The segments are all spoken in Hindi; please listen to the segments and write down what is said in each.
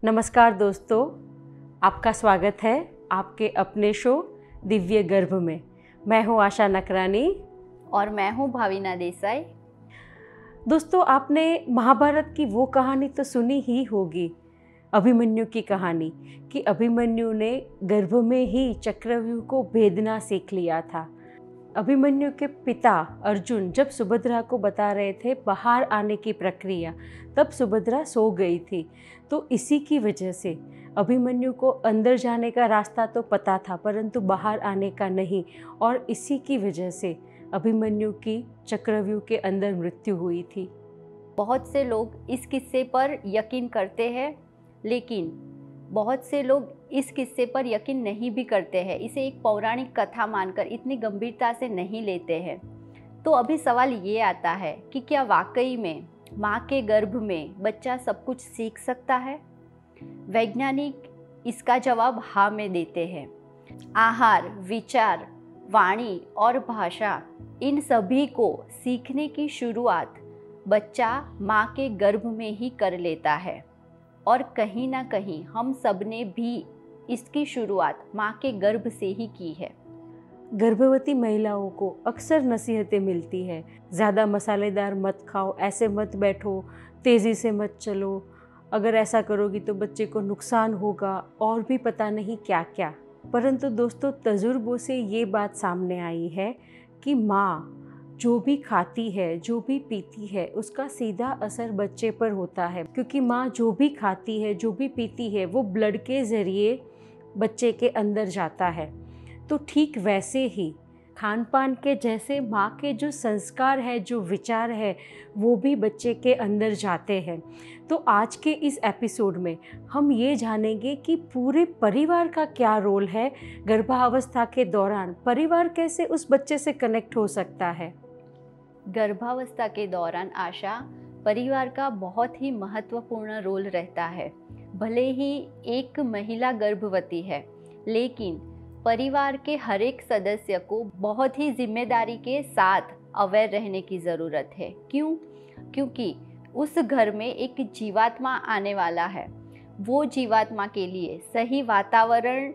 नमस्कार दोस्तों, आपका स्वागत है आपके अपने शो दिव्य गर्भ में। मैं हूँ आशा नकरानी और मैं हूँ भाविना देसाई। दोस्तों, आपने महाभारत की वो कहानी तो सुनी ही होगी, अभिमन्यु की कहानी, कि अभिमन्यु ने गर्भ में ही चक्रव्यूह को भेदना सीख लिया था। अभिमन्यु के पिता अर्जुन जब सुभद्रा को बता रहे थे बाहर आने की प्रक्रिया, तब सुभद्रा सो गई थी। तो इसी की वजह से अभिमन्यु को अंदर जाने का रास्ता तो पता था, परंतु बाहर आने का नहीं, और इसी की वजह से अभिमन्यु की चक्रव्यूह के अंदर मृत्यु हुई थी। बहुत से लोग इस किस्से पर यकीन करते हैं, लेकिन बहुत से लोग इस किस्से पर यकीन नहीं भी करते हैं। इसे एक पौराणिक कथा मानकर इतनी गंभीरता से नहीं लेते हैं। तो अभी सवाल ये आता है कि क्या वाकई में माँ के गर्भ में बच्चा सब कुछ सीख सकता है? वैज्ञानिक इसका जवाब हाँ में देते हैं। आहार, विचार, वाणी और भाषा, इन सभी को सीखने की शुरुआत बच्चा माँ के गर्भ में ही कर लेता है। और कहीं ना कहीं हम सब ने भी इसकी शुरुआत माँ के गर्भ से ही की है। गर्भवती महिलाओं को अक्सर नसीहतें मिलती है, ज़्यादा मसालेदार मत खाओ, ऐसे मत बैठो, तेज़ी से मत चलो, अगर ऐसा करोगी तो बच्चे को नुकसान होगा, और भी पता नहीं क्या क्या। परंतु दोस्तों, तजुर्बों से ये बात सामने आई है कि माँ जो भी खाती है, जो भी पीती है, उसका सीधा असर बच्चे पर होता है, क्योंकि माँ जो भी खाती है, जो भी पीती है, वो ब्लड के ज़रिए बच्चे के अंदर जाता है। तो ठीक वैसे ही खान पान के जैसे माँ के जो संस्कार है, जो विचार है, वो भी बच्चे के अंदर जाते हैं। तो आज के इस एपिसोड में हम ये जानेंगे कि पूरे परिवार का क्या रोल है गर्भावस्था के दौरान। परिवार कैसे उस बच्चे से कनेक्ट हो सकता है। गर्भावस्था के दौरान आशा, परिवार का बहुत ही महत्वपूर्ण रोल रहता है। भले ही एक महिला गर्भवती है, लेकिन परिवार के हर एक सदस्य को बहुत ही जिम्मेदारी के साथ अवेयर रहने की ज़रूरत है। क्यों? क्योंकि उस घर में एक जीवात्मा आने वाला है। वो जीवात्मा के लिए सही वातावरण,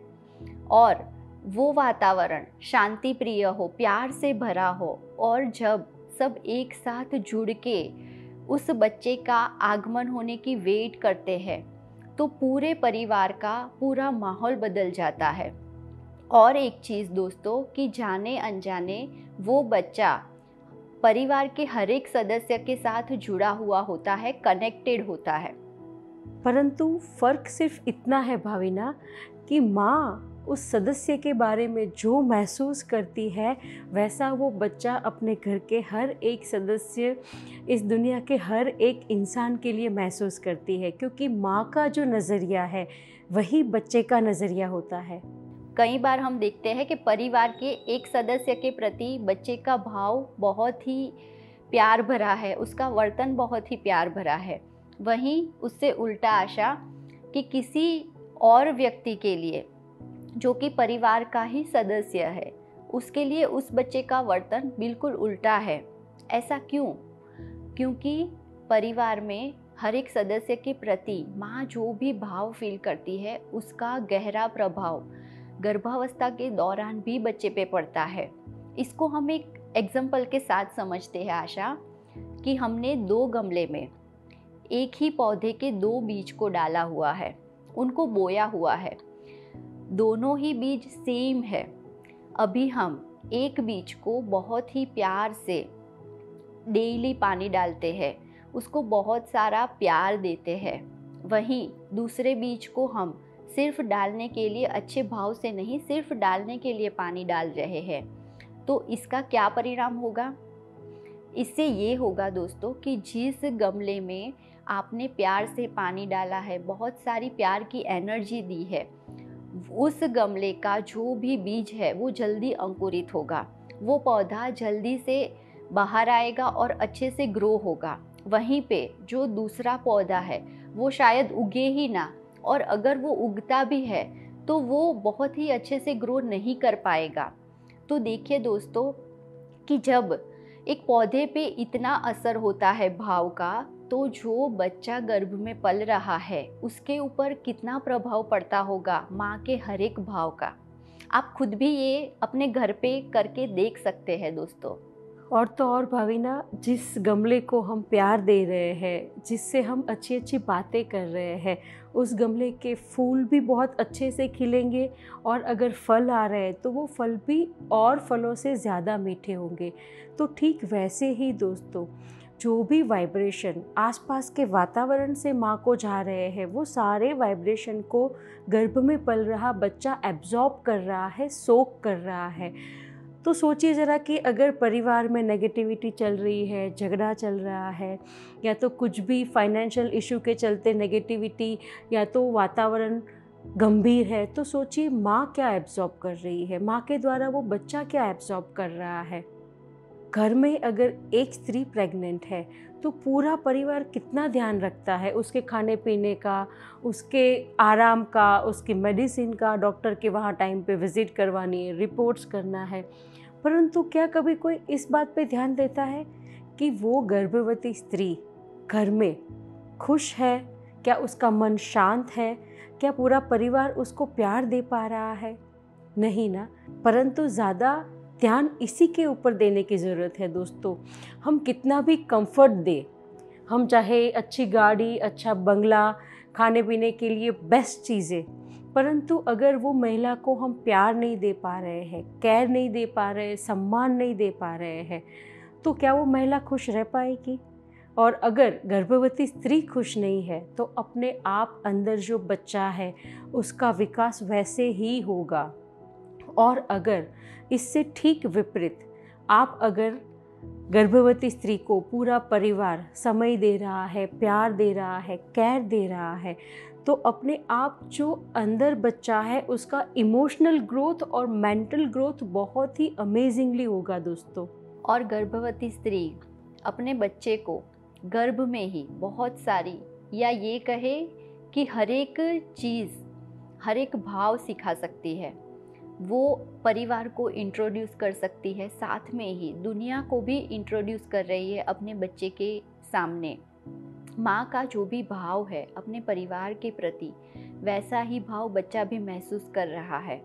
और वो वातावरण शांति प्रिय हो, प्यार से भरा हो, और जब सब एक साथ जुड़ के उस बच्चे का आगमन होने की वेट करते हैं, तो पूरे परिवार का पूरा माहौल बदल जाता है। और एक चीज़ दोस्तों, कि जाने अनजाने वो बच्चा परिवार के हर एक सदस्य के साथ जुड़ा हुआ होता है, कनेक्टेड होता है। परंतु फ़र्क सिर्फ इतना है भाविना, कि माँ उस सदस्य के बारे में जो महसूस करती है, वैसा वो बच्चा अपने घर के हर एक सदस्य, इस दुनिया के हर एक इंसान के लिए महसूस करती है, क्योंकि माँ का जो नज़रिया है वही बच्चे का नज़रिया होता है। कई बार हम देखते हैं कि परिवार के एक सदस्य के प्रति बच्चे का भाव बहुत ही प्यार भरा है, उसका वर्तन बहुत ही प्यार भरा है। वहीं उससे उल्टा आशा, कि किसी और व्यक्ति के लिए जो कि परिवार का ही सदस्य है, उसके लिए उस बच्चे का वर्तन बिल्कुल उल्टा है। ऐसा क्यों? क्योंकि परिवार में हर एक सदस्य के प्रति माँ जो भी भाव फील करती है, उसका गहरा प्रभाव गर्भावस्था के दौरान भी बच्चे पे पड़ता है। इसको हम एक एग्जाम्पल के साथ समझते हैं आशा, कि हमने 2 गमले में एक ही पौधे के 2 बीज को डाला हुआ है, उनको बोया हुआ है, दोनों ही बीज सेम है। अभी हम एक बीज को बहुत ही प्यार से डेली पानी डालते हैं, उसको बहुत सारा प्यार देते हैं। वहीं दूसरे बीज को हम सिर्फ डालने के लिए, अच्छे भाव से नहीं, सिर्फ डालने के लिए पानी डाल रहे हैं। तो इसका क्या परिणाम होगा? इससे ये होगा दोस्तों, कि जिस गमले में आपने प्यार से पानी डाला है, बहुत सारी प्यार की एनर्जी दी है, उस गमले का जो भी बीज है वो जल्दी अंकुरित होगा, वो पौधा जल्दी से बाहर आएगा और अच्छे से ग्रो होगा। वहीं पे जो दूसरा पौधा है वो शायद उगे ही ना, और अगर वो उगता भी है तो वो बहुत ही अच्छे से ग्रो नहीं कर पाएगा। तो देखिए दोस्तों, कि जब एक पौधे पे इतना असर होता है भाव का, तो जो बच्चा गर्भ में पल रहा है उसके ऊपर कितना प्रभाव पड़ता होगा माँ के हर एक भाव का। आप खुद भी ये अपने घर पे करके देख सकते हैं दोस्तों। और तो और भाविना, जिस गमले को हम प्यार दे रहे हैं, जिससे हम अच्छी अच्छी बातें कर रहे हैं, उस गमले के फूल भी बहुत अच्छे से खिलेंगे, और अगर फल आ रहे हैं तो वो फल भी और फलों से ज़्यादा मीठे होंगे। तो ठीक वैसे ही दोस्तों, जो भी वाइब्रेशन आसपास के वातावरण से माँ को जा रहे हैं, वो सारे वाइब्रेशन को गर्भ में पल रहा बच्चा एब्जॉर्ब कर रहा है, सोख कर रहा है। तो सोचिए ज़रा कि अगर परिवार में नेगेटिविटी चल रही है, झगड़ा चल रहा है, या तो कुछ भी फाइनेंशियल इशू के चलते नेगेटिविटी, या तो वातावरण गंभीर है, तो सोचिए माँ क्या एब्जॉर्ब कर रही है, माँ के द्वारा वो बच्चा क्या एब्जॉर्ब कर रहा है। घर में अगर एक स्त्री प्रेग्नेंट है तो पूरा परिवार कितना ध्यान रखता है उसके खाने पीने का, उसके आराम का, उसकी मेडिसिन का, डॉक्टर के वहाँ टाइम पे विज़िट करवानी है, रिपोर्ट्स करना है। परंतु क्या कभी कोई इस बात पे ध्यान देता है कि वो गर्भवती स्त्री घर में खुश है? क्या उसका मन शांत है? क्या पूरा परिवार उसको प्यार दे पा रहा है? नहीं ना। परंतु ज़्यादा ध्यान इसी के ऊपर देने की ज़रूरत है दोस्तों। हम कितना भी कंफर्ट दें, हम चाहे अच्छी गाड़ी, अच्छा बंगला, खाने पीने के लिए बेस्ट चीज़ें, परंतु अगर वो महिला को हम प्यार नहीं दे पा रहे हैं, केयर नहीं दे पा रहे हैं, सम्मान नहीं दे पा रहे हैं, तो क्या वो महिला खुश रह पाएगी? और अगर गर्भवती स्त्री खुश नहीं है तो अपने आप अंदर जो बच्चा है उसका विकास वैसे ही होगा। और अगर इससे ठीक विपरीत आप अगर गर्भवती स्त्री को पूरा परिवार समय दे रहा है, प्यार दे रहा है, केयर दे रहा है, तो अपने आप जो अंदर बच्चा है उसका इमोशनल ग्रोथ और मेंटल ग्रोथ बहुत ही अमेजिंगली होगा दोस्तों। और गर्भवती स्त्री अपने बच्चे को गर्भ में ही बहुत सारी, या ये कहे कि हर एक चीज़, हर एक भाव सिखा सकती है। वो परिवार को इंट्रोड्यूस कर सकती है, साथ में ही दुनिया को भी इंट्रोड्यूस कर रही है अपने बच्चे के सामने। माँ का जो भी भाव है अपने परिवार के प्रति, वैसा ही भाव बच्चा भी महसूस कर रहा है।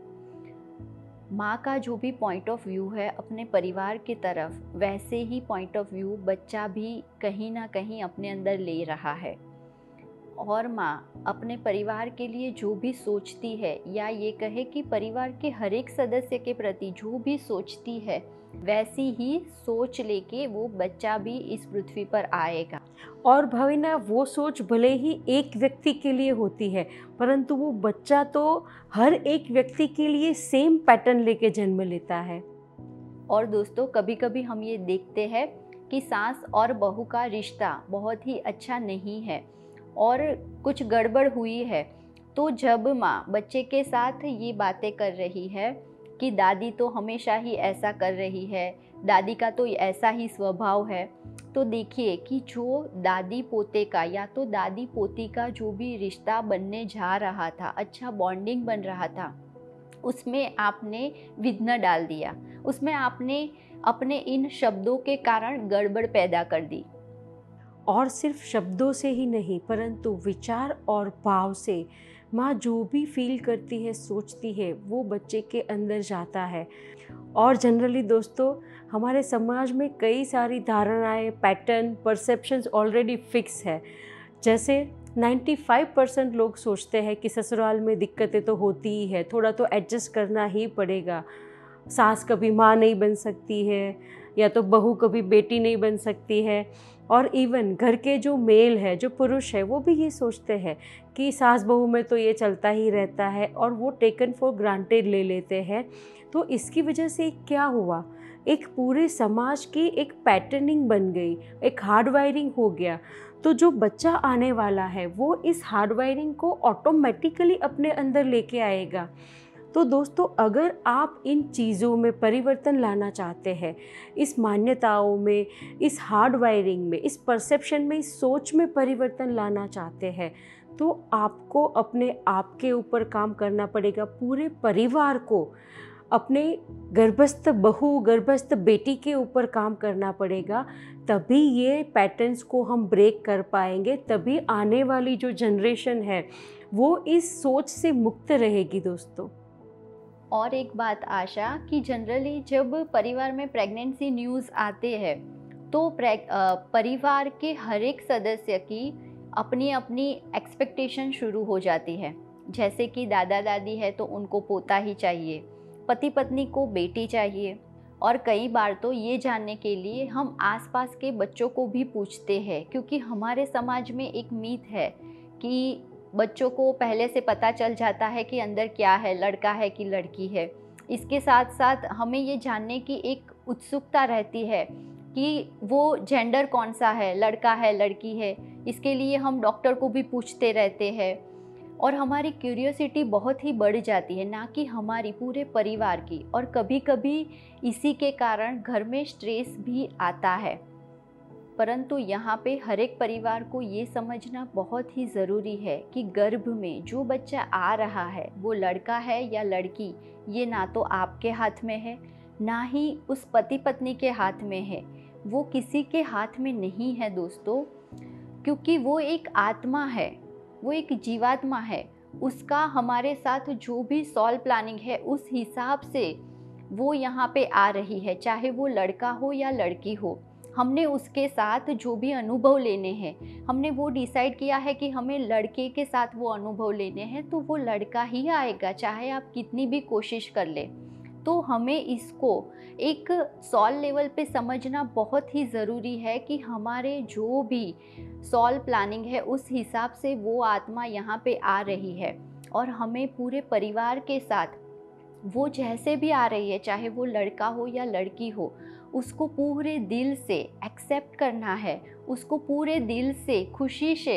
माँ का जो भी पॉइंट ऑफ व्यू है अपने परिवार की तरफ, वैसे ही पॉइंट ऑफ व्यू बच्चा भी कहीं ना कहीं अपने अंदर ले रहा है। और माँ अपने परिवार के लिए जो भी सोचती है, या ये कहे कि परिवार के हर एक सदस्य के प्रति जो भी सोचती है, वैसी ही सोच लेके वो बच्चा भी इस पृथ्वी पर आएगा। और भाविना, वो सोच भले ही एक व्यक्ति के लिए होती है, परंतु वो बच्चा तो हर एक व्यक्ति के लिए सेम पैटर्न लेके जन्म लेता है। और दोस्तों, कभी कभी हम ये देखते हैं कि सास और बहू का रिश्ता बहुत ही अच्छा नहीं है और कुछ गड़बड़ हुई है, तो जब माँ बच्चे के साथ ये बातें कर रही है कि दादी तो हमेशा ही ऐसा कर रही है, दादी का तो ऐसा ही स्वभाव है, तो देखिए कि जो दादी पोते का या तो दादी पोती का जो भी रिश्ता बनने जा रहा था, अच्छा बॉन्डिंग बन रहा था, उसमें आपने विघ्न डाल दिया, उसमें आपने अपने इन शब्दों के कारण गड़बड़ पैदा कर दी। और सिर्फ शब्दों से ही नहीं, परंतु विचार और भाव से माँ जो भी फील करती है, सोचती है, वो बच्चे के अंदर जाता है। और जनरली दोस्तों, हमारे समाज में कई सारी धारणाएं, पैटर्न, परसेप्शंस ऑलरेडी फिक्स है। जैसे 95% लोग सोचते हैं कि ससुराल में दिक्कतें तो होती ही है, थोड़ा तो एडजस्ट करना ही पड़ेगा। सास कभी माँ नहीं बन सकती है, या तो बहू कभी बेटी नहीं बन सकती है। और इवन घर के जो मेल है, जो पुरुष है, वो भी ये सोचते हैं कि सास बहू में तो ये चलता ही रहता है, और वो टेकन फॉर ग्रांटेड ले लेते हैं। तो इसकी वजह से क्या हुआ, एक पूरे समाज की एक पैटर्निंग बन गई, एक हार्ड वायरिंग हो गया। तो जो बच्चा आने वाला है वो इस हार्ड वायरिंग को ऑटोमेटिकली अपने अंदर लेके आएगा। तो दोस्तों, अगर आप इन चीज़ों में परिवर्तन लाना चाहते हैं, इस मान्यताओं में, इस हार्ड वायरिंग में, इस परसेप्शन में, इस सोच में परिवर्तन लाना चाहते हैं, तो आपको अपने आप के ऊपर काम करना पड़ेगा। पूरे परिवार को अपने गर्भस्थ बहू, गर्भस्थ बेटी के ऊपर काम करना पड़ेगा, तभी ये पैटर्न्स को हम ब्रेक कर पाएंगे, तभी आने वाली जो जनरेशन है वो इस सोच से मुक्त रहेगी दोस्तों। और एक बात आशा, कि जनरली जब परिवार में प्रेगनेंसी न्यूज़ आते हैं तो परिवार के हर एक सदस्य की अपनी अपनी एक्सपेक्टेशन शुरू हो जाती है। जैसे कि दादा दादी है तो उनको पोता ही चाहिए, पति पत्नी को बेटी चाहिए, और कई बार तो ये जानने के लिए हम आसपास के बच्चों को भी पूछते हैं, क्योंकि हमारे समाज में एक मीथ है कि बच्चों को पहले से पता चल जाता है कि अंदर क्या है, लड़का है कि लड़की है। इसके साथ साथ हमें ये जानने की एक उत्सुकता रहती है कि वो जेंडर कौन सा है, लड़का है लड़की है। इसके लिए हम डॉक्टर को भी पूछते रहते हैं और हमारी क्यूरियोसिटी बहुत ही बढ़ जाती है, ना कि हमारी पूरे परिवार की। और कभी कभी इसी के कारण घर में स्ट्रेस भी आता है। परंतु यहाँ पे हर एक परिवार को ये समझना बहुत ही ज़रूरी है कि गर्भ में जो बच्चा आ रहा है वो लड़का है या लड़की, ये ना तो आपके हाथ में है, ना ही उस पति पत्नी के हाथ में है। वो किसी के हाथ में नहीं है दोस्तों, क्योंकि वो एक आत्मा है, वो एक जीवात्मा है। उसका हमारे साथ जो भी सॉल प्लानिंग है उस हिसाब से वो यहाँ पे आ रही है, चाहे वो लड़का हो या लड़की हो। हमने उसके साथ जो भी अनुभव लेने हैं, हमने वो डिसाइड किया है कि हमें लड़के के साथ वो अनुभव लेने हैं, तो वो लड़का ही आएगा, चाहे आप कितनी भी कोशिश कर ले। तो हमें इसको एक सॉल लेवल पे समझना बहुत ही ज़रूरी है कि हमारे जो भी सॉल प्लानिंग है उस हिसाब से वो आत्मा यहाँ पे आ रही है, और हमें पूरे परिवार के साथ वो जैसे भी आ रही है, चाहे वो लड़का हो या लड़की हो, उसको पूरे दिल से एक्सेप्ट करना है, उसको पूरे दिल से खुशी से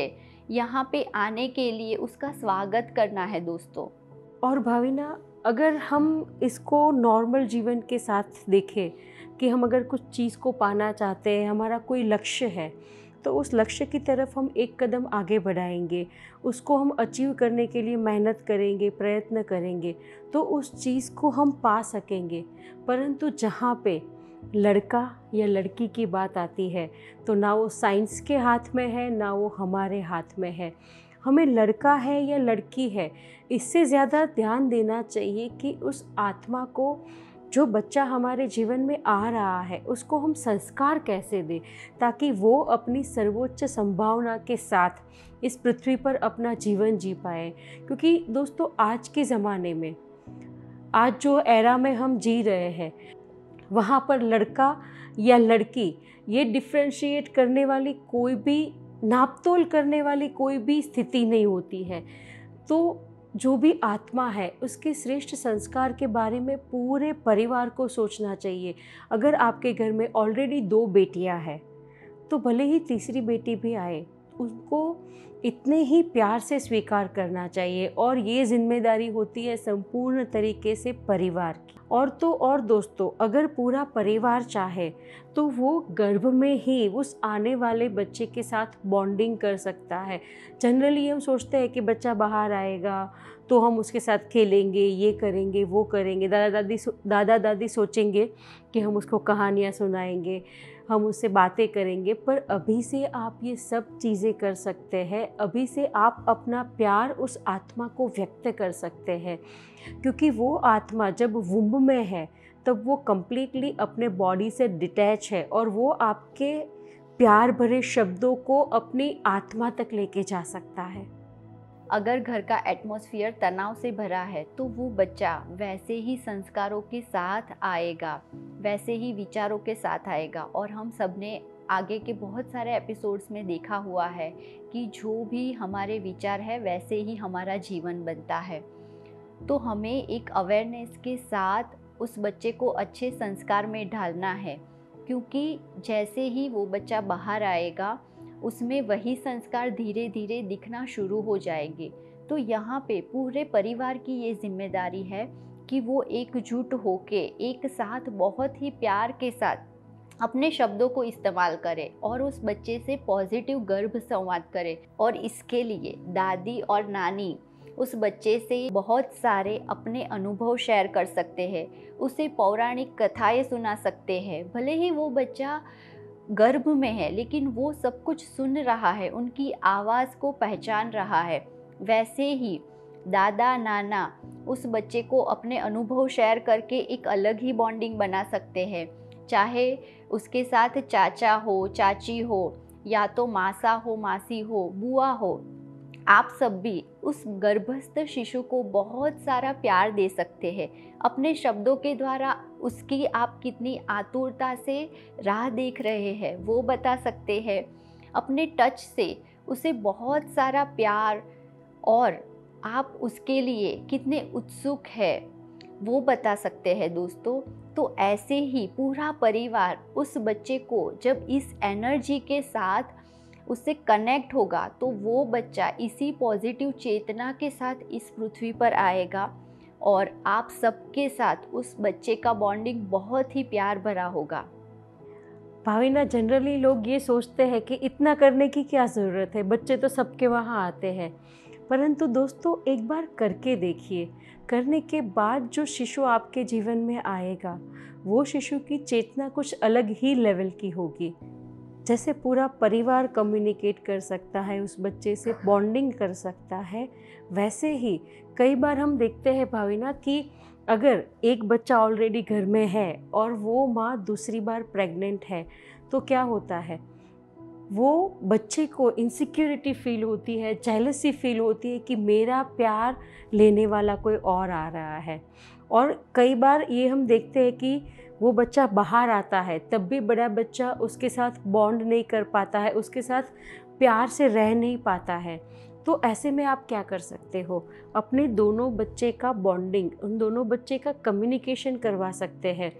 यहाँ पे आने के लिए उसका स्वागत करना है दोस्तों। और भाविना, अगर हम इसको नॉर्मल जीवन के साथ देखें कि हम अगर कुछ चीज़ को पाना चाहते हैं, हमारा कोई लक्ष्य है, तो उस लक्ष्य की तरफ हम एक कदम आगे बढ़ाएंगे, उसको हम अचीव करने के लिए मेहनत करेंगे, प्रयत्न करेंगे, तो उस चीज़ को हम पा सकेंगे। परंतु जहाँ पे लड़का या लड़की की बात आती है तो ना वो साइंस के हाथ में है, ना वो हमारे हाथ में है। हमें लड़का है या लड़की है, इससे ज़्यादा ध्यान देना चाहिए कि उस आत्मा को, जो बच्चा हमारे जीवन में आ रहा है, उसको हम संस्कार कैसे दें ताकि वो अपनी सर्वोच्च संभावना के साथ इस पृथ्वी पर अपना जीवन जी पाए। क्योंकि दोस्तों, आज के ज़माने में, आज जो एरा में हम जी रहे हैं, वहाँ पर लड़का या लड़की ये डिफ्रेंशिएट करने वाली कोई भी, नापतोल करने वाली कोई भी स्थिति नहीं होती है। तो जो भी आत्मा है उसके श्रेष्ठ संस्कार के बारे में पूरे परिवार को सोचना चाहिए। अगर आपके घर में ऑलरेडी 2 बेटियां हैं तो भले ही तीसरी बेटी भी आए, उसको इतने ही प्यार से स्वीकार करना चाहिए। और ये जिम्मेदारी होती है संपूर्ण तरीके से परिवार की। और तो और दोस्तों, अगर पूरा परिवार चाहे तो वो गर्भ में ही उस आने वाले बच्चे के साथ बॉन्डिंग कर सकता है। जनरली हम सोचते हैं कि बच्चा बाहर आएगा तो हम उसके साथ खेलेंगे, ये करेंगे, वो करेंगे, दादा दादी सोचेंगे कि हम उसको कहानियाँ सुनाएंगे, हम उससे बातें करेंगे। पर अभी से आप ये सब चीज़ें कर सकते हैं, अभी से आप अपना प्यार उस आत्मा को व्यक्त कर सकते हैं। क्योंकि वो आत्मा जब वुम्ब में है तब वो कम्प्लीटली अपने बॉडी से डिटैच है, और वो आपके प्यार भरे शब्दों को अपनी आत्मा तक लेके जा सकता है। अगर घर का एटमॉस्फेयर तनाव से भरा है तो वो बच्चा वैसे ही संस्कारों के साथ आएगा, वैसे ही विचारों के साथ आएगा। और हम सब ने आगे के बहुत सारे एपिसोड्स में देखा हुआ है कि जो भी हमारे विचार है वैसे ही हमारा जीवन बनता है। तो हमें एक अवेयरनेस के साथ उस बच्चे को अच्छे संस्कार में ढालना है, क्योंकि जैसे ही वो बच्चा बाहर आएगा उसमें वही संस्कार धीरे धीरे दिखना शुरू हो जाएंगे। तो यहाँ पे पूरे परिवार की ये जिम्मेदारी है कि वो एकजुट होके एक साथ बहुत ही प्यार के साथ अपने शब्दों को इस्तेमाल करे और उस बच्चे से पॉजिटिव गर्भ संवाद करे। और इसके लिए दादी और नानी उस बच्चे से बहुत सारे अपने अनुभव शेयर कर सकते हैं, उसे पौराणिक कथाएं सुना सकते हैं। भले ही वो बच्चा गर्भ में है लेकिन वो सब कुछ सुन रहा है, उनकी आवाज़ को पहचान रहा है। वैसे ही दादा नाना उस बच्चे को अपने अनुभव शेयर करके एक अलग ही बॉन्डिंग बना सकते हैं। चाहे उसके साथ चाचा हो, चाची हो, या तो मासा हो, मासी हो, बुआ हो, आप सब भी उस गर्भस्थ शिशु को बहुत सारा प्यार दे सकते हैं। अपने शब्दों के द्वारा उसकी आप कितनी आतुरता से राह देख रहे हैं वो बता सकते हैं। अपने टच से उसे बहुत सारा प्यार और आप उसके लिए कितने उत्सुक है वो बता सकते हैं दोस्तों। तो ऐसे ही पूरा परिवार उस बच्चे को जब इस एनर्जी के साथ उससे कनेक्ट होगा तो वो बच्चा इसी पॉजिटिव चेतना के साथ इस पृथ्वी पर आएगा और आप सबके साथ उस बच्चे का बॉन्डिंग बहुत ही प्यार भरा होगा। भाविना, जनरली लोग ये सोचते हैं कि इतना करने की क्या ज़रूरत है, बच्चे तो सबके वहाँ आते हैं। परंतु दोस्तों, एक बार करके देखिए। करने के बाद जो शिशु आपके जीवन में आएगा, वो शिशु की चेतना कुछ अलग ही लेवल की होगी। जैसे पूरा परिवार कम्युनिकेट कर सकता है, उस बच्चे से बॉन्डिंग कर सकता है, वैसे ही कई बार हम देखते हैं भाविना कि अगर एक बच्चा ऑलरेडी घर में है और वो माँ दूसरी बार प्रेग्नेंट है, तो क्या होता है, वो बच्चे को इनसिक्योरिटी फील होती है, जेलसी फील होती है कि मेरा प्यार लेने वाला कोई और आ रहा है। और कई बार ये हम देखते हैं कि वो बच्चा बाहर आता है तब भी बड़ा बच्चा उसके साथ बॉन्ड नहीं कर पाता है, उसके साथ प्यार से रह नहीं पाता है। तो ऐसे में आप क्या कर सकते हो, अपने दोनों बच्चे का बॉन्डिंग, उन दोनों बच्चे का कम्युनिकेशन करवा सकते हैं।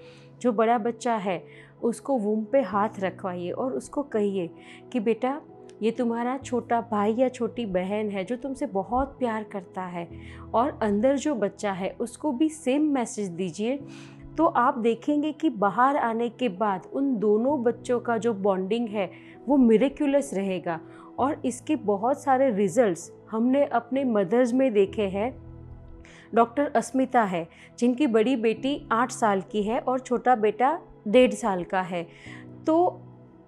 जो बड़ा बच्चा है उसको वूम पे हाथ रखवाइए और उसको कहिए कि बेटा, ये तुम्हारा छोटा भाई या छोटी बहन है जो तुमसे बहुत प्यार करता है। और अंदर जो बच्चा है उसको भी सेम मैसेज दीजिए। तो आप देखेंगे कि बाहर आने के बाद उन दोनों बच्चों का जो बॉन्डिंग है वो मिरेक्युलस रहेगा। और इसके बहुत सारे रिजल्ट्स हमने अपने मदर्स में देखे हैं। डॉक्टर अस्मिता है जिनकी बड़ी बेटी 8 साल की है और छोटा बेटा 1.5 साल का है। तो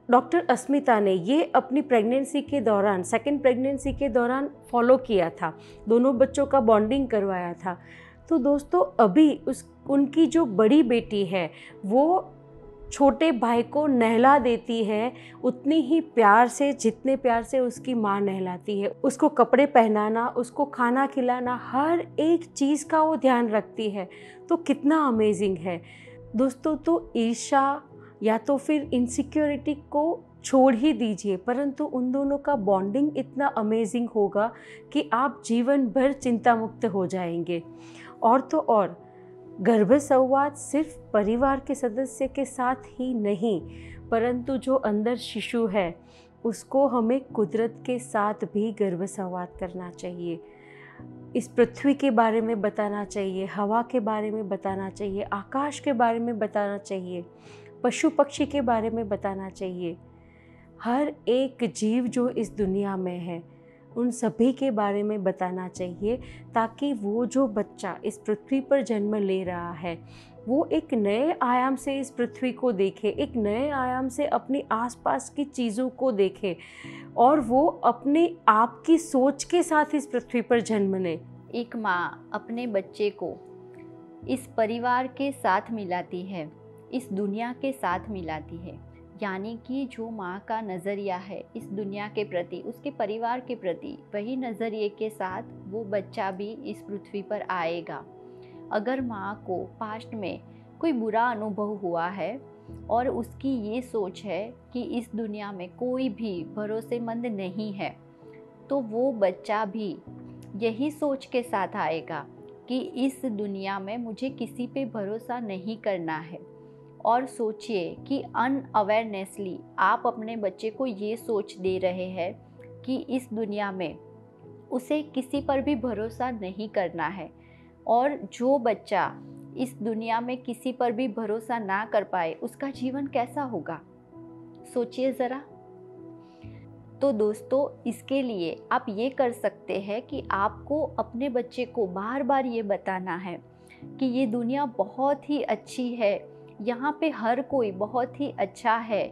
डॉक्टर अस्मिता ने ये अपनी प्रेगनेंसी के दौरान, सेकंड प्रेगनेंसी के दौरान फॉलो किया था, दोनों बच्चों का बॉन्डिंग करवाया था। तो दोस्तों, अभी उनकी जो बड़ी बेटी है वो छोटे भाई को नहला देती है उतनी ही प्यार से जितने प्यार से उसकी माँ नहलाती है। उसको कपड़े पहनाना, उसको खाना खिलाना, हर एक चीज़ का वो ध्यान रखती है। तो कितना अमेजिंग है दोस्तों। तो ईर्ष्या या तो फिर इनसिक्योरिटी को छोड़ ही दीजिए, परंतु उन दोनों का बॉन्डिंग इतना अमेजिंग होगा कि आप जीवन भर चिंता मुक्त हो जाएंगे। और तो और, गर्भ संवाद सिर्फ परिवार के सदस्य के साथ ही नहीं, परंतु जो अंदर शिशु है उसको हमें कुदरत के साथ भी गर्भ संवाद करना चाहिए। इस पृथ्वी के बारे में बताना चाहिए, हवा के बारे में बताना चाहिए, आकाश के बारे में बताना चाहिए, पशु पक्षी के बारे में बताना चाहिए। हर एक जीव जो इस दुनिया में है उन सभी के बारे में बताना चाहिए, ताकि वो जो बच्चा इस पृथ्वी पर जन्म ले रहा है वो एक नए आयाम से इस पृथ्वी को देखे, एक नए आयाम से अपनी आसपास की चीज़ों को देखे और वो अपने आप की सोच के साथ इस पृथ्वी पर जन्म ले। एक माँ अपने बच्चे को इस परिवार के साथ मिलाती है, इस दुनिया के साथ मिलाती है। यानी कि जो माँ का नज़रिया है इस दुनिया के प्रति, उसके परिवार के प्रति, वही नज़रिए के साथ वो बच्चा भी इस पृथ्वी पर आएगा। अगर माँ को पास्ट में कोई बुरा अनुभव हुआ है और उसकी ये सोच है कि इस दुनिया में कोई भी भरोसेमंद नहीं है, तो वो बच्चा भी यही सोच के साथ आएगा कि इस दुनिया में मुझे किसी पे भरोसा नहीं करना है। और सोचिए कि अनअवेयरनेसली आप अपने बच्चे को ये सोच दे रहे हैं कि इस दुनिया में उसे किसी पर भी भरोसा नहीं करना है। और जो बच्चा इस दुनिया में किसी पर भी भरोसा ना कर पाए उसका जीवन कैसा होगा, सोचिए ज़रा। तो दोस्तों इसके लिए आप ये कर सकते हैं कि आपको अपने बच्चे को बार बार ये बताना है कि ये दुनिया बहुत ही अच्छी है, यहाँ पे हर कोई बहुत ही अच्छा है,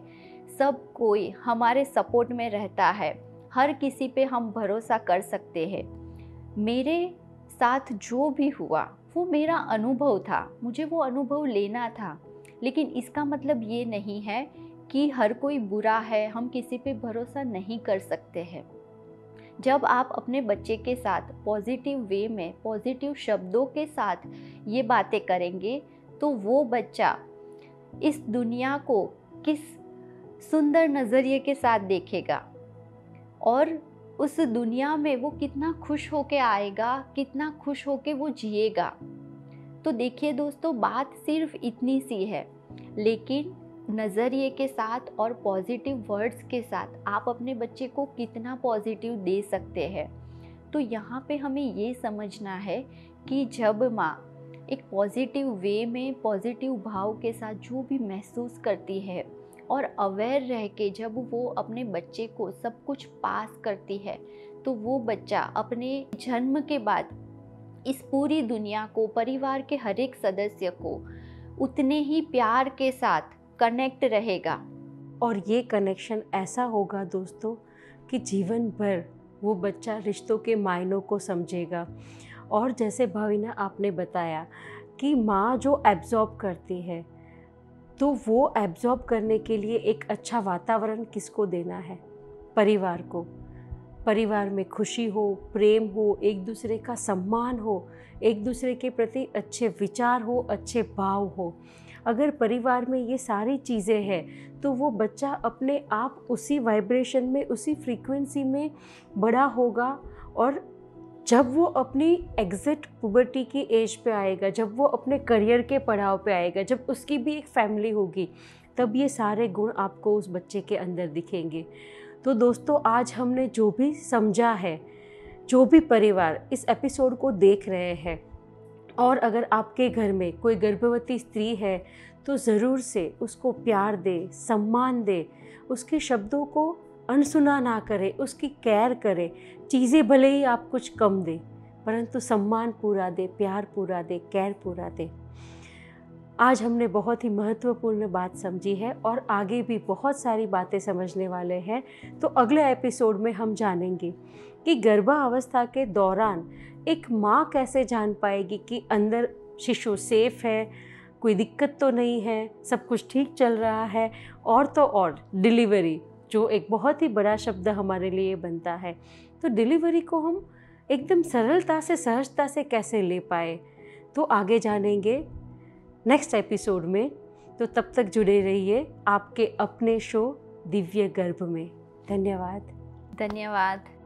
सब कोई हमारे सपोर्ट में रहता है, हर किसी पे हम भरोसा कर सकते हैं। मेरे साथ जो भी हुआ वो मेरा अनुभव था, मुझे वो अनुभव लेना था, लेकिन इसका मतलब ये नहीं है कि हर कोई बुरा है, हम किसी पे भरोसा नहीं कर सकते हैं। जब आप अपने बच्चे के साथ पॉजिटिव वे में, पॉजिटिव शब्दों के साथ ये बातें करेंगे तो वो बच्चा इस दुनिया को किस सुंदर नज़रिए के साथ देखेगा और उस दुनिया में वो कितना खुश होके आएगा, कितना खुश होके वो जिएगा। तो देखिए दोस्तों, बात सिर्फ इतनी सी है, लेकिन नज़रिए के साथ और पॉजिटिव वर्ड्स के साथ आप अपने बच्चे को कितना पॉजिटिव दे सकते हैं। तो यहाँ पे हमें ये समझना है कि जब माँ एक पॉजिटिव वे में, पॉजिटिव भाव के साथ जो भी महसूस करती है और अवेयर रह के जब वो अपने बच्चे को सब कुछ पास करती है, तो वो बच्चा अपने जन्म के बाद इस पूरी दुनिया को, परिवार के हर एक सदस्य को उतने ही प्यार के साथ कनेक्ट रहेगा। और ये कनेक्शन ऐसा होगा दोस्तों कि जीवन भर वो बच्चा रिश्तों के मायनों को समझेगा। और जैसे भाविना आपने बताया कि माँ जो एब्जॉर्ब करती है, तो वो एब्जॉर्ब करने के लिए एक अच्छा वातावरण किसको देना है? परिवार को। परिवार में खुशी हो, प्रेम हो, एक दूसरे का सम्मान हो, एक दूसरे के प्रति अच्छे विचार हो, अच्छे भाव हो। अगर परिवार में ये सारी चीज़ें हैं तो वो बच्चा अपने आप उसी वाइब्रेशन में, उसी फ्रीक्वेंसी में बड़ा होगा। और जब वो अपनी एग्जैक्ट पुबर्टी की एज पे आएगा, जब वो अपने करियर के पड़ाव पे आएगा, जब उसकी भी एक फैमिली होगी, तब ये सारे गुण आपको उस बच्चे के अंदर दिखेंगे। तो दोस्तों, आज हमने जो भी समझा है, जो भी परिवार इस एपिसोड को देख रहे हैं, और अगर आपके घर में कोई गर्भवती स्त्री है तो ज़रूर से उसको प्यार दे, सम्मान दे, उसके शब्दों को अनसुना ना करे, उसकी केयर करे। चीज़ें भले ही आप कुछ कम दे, परंतु सम्मान पूरा दे, प्यार पूरा दे, केयर पूरा दे। आज हमने बहुत ही महत्वपूर्ण बात समझी है और आगे भी बहुत सारी बातें समझने वाले हैं। तो अगले एपिसोड में हम जानेंगे कि गर्भावस्था के दौरान एक माँ कैसे जान पाएगी कि अंदर शिशु सेफ है, कोई दिक्कत तो नहीं है, सब कुछ ठीक चल रहा है। और तो और डिलीवरी, जो एक बहुत ही बड़ा शब्द हमारे लिए बनता है, तो डिलीवरी को हम एकदम सरलता से, सहजता से कैसे ले पाए, तो आगे जानेंगे नेक्स्ट एपिसोड में। तो तब तक जुड़े रहिए आपके अपने शो दिव्य गर्भ में। धन्यवाद। धन्यवाद।